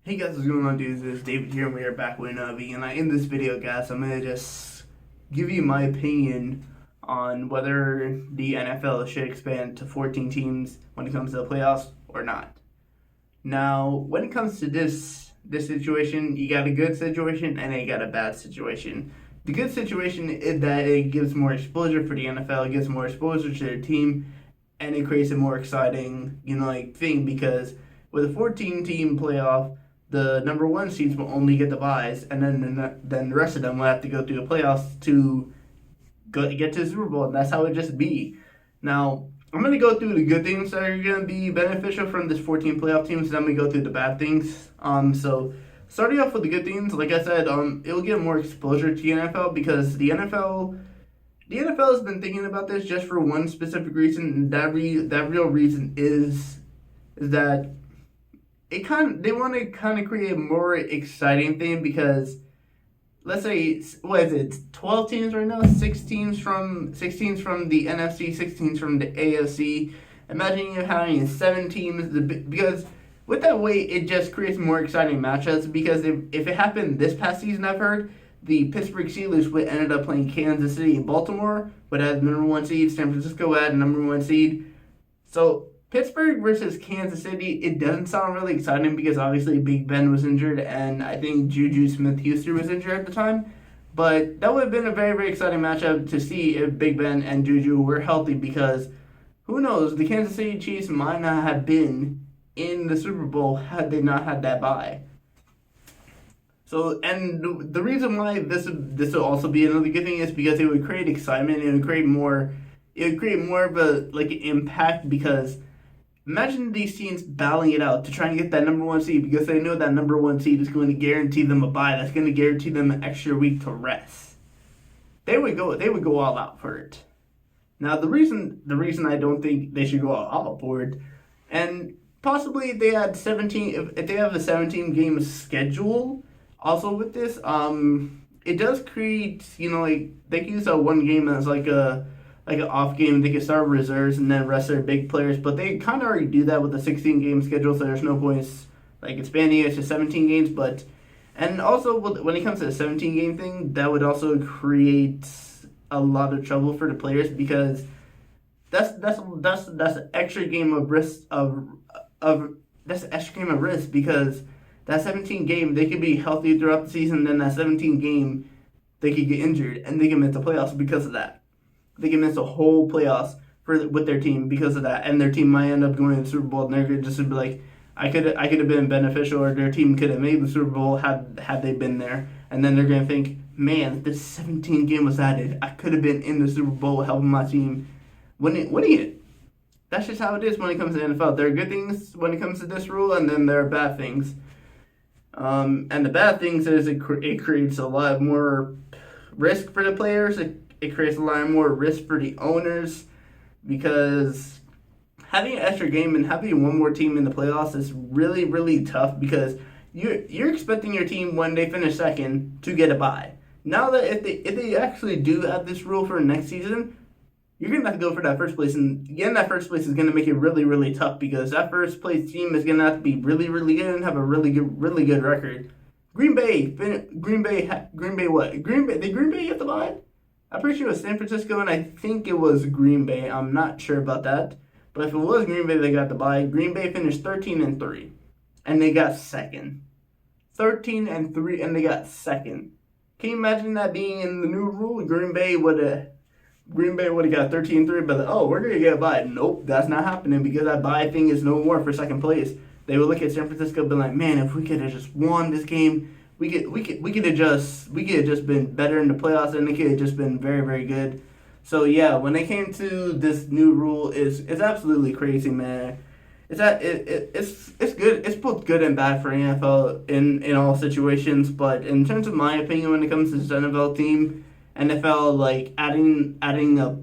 Hey guys, what's going on, dudes? It's David here, and we are back with another video. And in this video, guys, I'm gonna just give you my opinion on whether the NFL should expand to 14 teams when it comes to the playoffs or not. Now, when it comes to this situation, you got a good situation and you got a bad situation. The good situation is that it gives more exposure for the NFL, it gives more exposure to their team, and it creates a more exciting, thing because with a 14 team playoff, the number one seeds will only get the buys, and then the rest of them will have to go through the playoffs to get to the Super Bowl, and that's how it just be. Now, I'm going to go through the good things that are going to be beneficial from this 14 playoff teams, and then we go through the bad things. So starting off with the good things, like I said, it'll give more exposure to the NFL because the NFL has been thinking about this just for one specific reason, and that real reason is that they want to kind of create a more exciting thing because let's say what is it 12 teams right now, six teams from the NFC, 6 teams from the AFC. Imagine you having 7 teams because with that way it just creates more exciting matchups because if it happened this past season, I've heard the Pittsburgh Steelers would ended up playing Kansas City and Baltimore, but as number 1 seed, San Francisco had number 1 seed. So Pittsburgh versus Kansas City, it doesn't sound really exciting because obviously Big Ben was injured and I think Juju Smith-Schuster was injured at the time. But that would have been a very, very exciting matchup to see if Big Ben and Juju were healthy because who knows, the Kansas City Chiefs might not have been in the Super Bowl had they not had that bye. So, and the reason why this would also be another good thing is because it would create excitement and it would create more of a impact because imagine these teams battling it out to try and get that number 1 seed because they know that number 1 seed is going to guarantee them a bye. That's going to guarantee them an extra week to rest. They would go all out for it. Now the reason I don't think they should go all out for it, and possibly if they had 17, if they have a 17 game schedule, also with this, it does create they can use that one game as like an off game. They can start reserves and then rest their big players, but they kind of already do that with a 16 game schedule, so there's no points expanding it to 17 games. But and also when it comes to the 17 game thing, that would also create a lot of trouble for the players because that's an extra game of risk that's an extra game of risk because that 17 game they could be healthy throughout the season, and then that 17 game they could get injured and they can miss the playoffs because of that. They can miss a whole playoffs with their team because of that, and their team might end up going to the Super Bowl, and they're just be like, I could have been beneficial, or their team could have made the Super Bowl had they been there, and then they're gonna think, man, if this 17 game was added, I could have been in the Super Bowl helping my team winning it. That's just how it is when it comes to the NFL. There are good things when it comes to this rule, and then there are bad things. And the bad things is it creates a lot more risk for the players. It creates a lot more risk for the owners because having an extra game and having one more team in the playoffs is really, really tough because you're expecting your team when they finish second to get a bye. Now that if they actually do add this rule for next season, you're gonna have to go for that first place, and getting that first place is gonna make it really, really tough because that first place team is gonna have to be really, really good and have a really good record. Green Bay, what? Green Bay, did Green Bay get the bye? I'm pretty sure it was San Francisco, and I think it was Green Bay. I'm not sure about that. But if it was Green Bay, they got the bye. Green Bay finished 13-3, and they got second. 13-3, and they got second. Can you imagine that being in the new rule? Green Bay would have got 13-3, but we're gonna get a bye. Nope, that's not happening because that bye thing is no more for second place. They would look at San Francisco and be like, man, if we could have just won this game. We could have just been better in the playoffs, and it could have just been very, very good. So yeah, when it came to this new rule, it's absolutely crazy, man. It's good. It's both good and bad for NFL in all situations. But in terms of my opinion, when it comes to this NFL adding up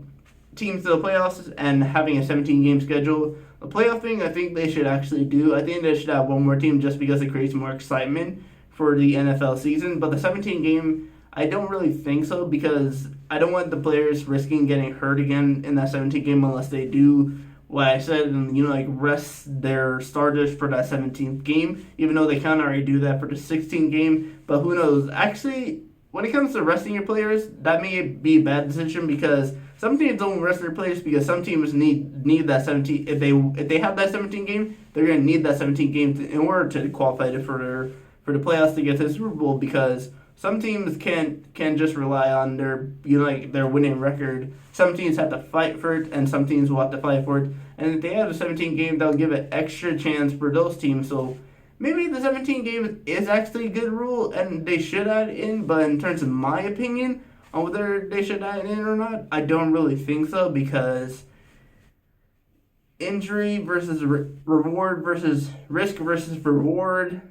teams to the playoffs and having a 17 game schedule, the playoff thing I think they should actually do. I think they should have one more team just because it creates more excitement for the NFL season, but the 17 game, I don't really think so because I don't want the players risking getting hurt again in that 17 game unless they do what I said, and like rest their starters for that 17th game, even though they kind of already do that for the 16th game. But who knows? Actually, when it comes to resting your players, that may be a bad decision because some teams don't rest their players because some teams need that 17. If they have that 17 game, they're gonna need that 17 game in order to qualify for the playoffs to get to the Super Bowl because some teams can't just rely on their their winning record. Some teams have to fight for it, and some teams will have to fight for it. And if they have a 17 game, they'll give an extra chance for those teams. So maybe the 17 game is actually a good rule, and they should add it in. But in terms of my opinion on whether they should add it in or not, I don't really think so because injury versus reward versus risk versus reward.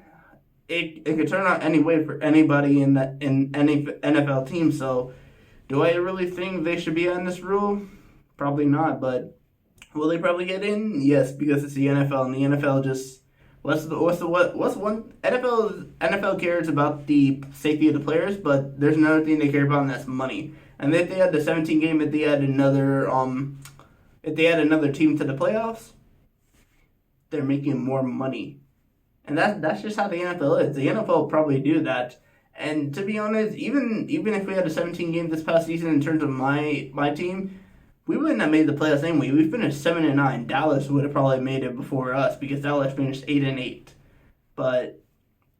It could turn out any way for anybody in any NFL team. So, do I really think they should be on this rule? Probably not. But will they probably get in? Yes, because it's the NFL, and the NFL just what's one NFL cares about the safety of the players, but there's another thing they care about, and that's money. And if they had the 17 game, if they had another team to the playoffs, they're making more money. And that's just how the NFL is. The NFL will probably do that. And to be honest, even if we had a 17 game this past season in terms of my team, we wouldn't have made the playoffs anyway. We finished 7-9. Dallas would have probably made it before us because Dallas finished 8-8. But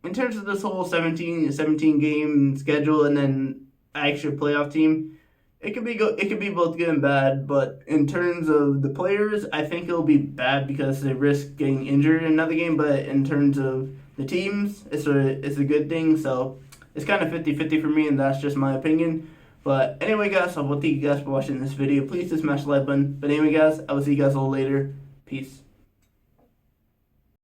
in terms of this whole 17 game schedule and then actual playoff team, it could be both good and bad, but in terms of the players, I think it'll be bad because they risk getting injured in another game, but in terms of the teams, it's a good thing, so it's kind of 50-50 for me, and that's just my opinion. But anyway, guys, I want to thank you guys for watching this video. Please just smash the like button. But anyway, guys, I will see you guys all later. Peace.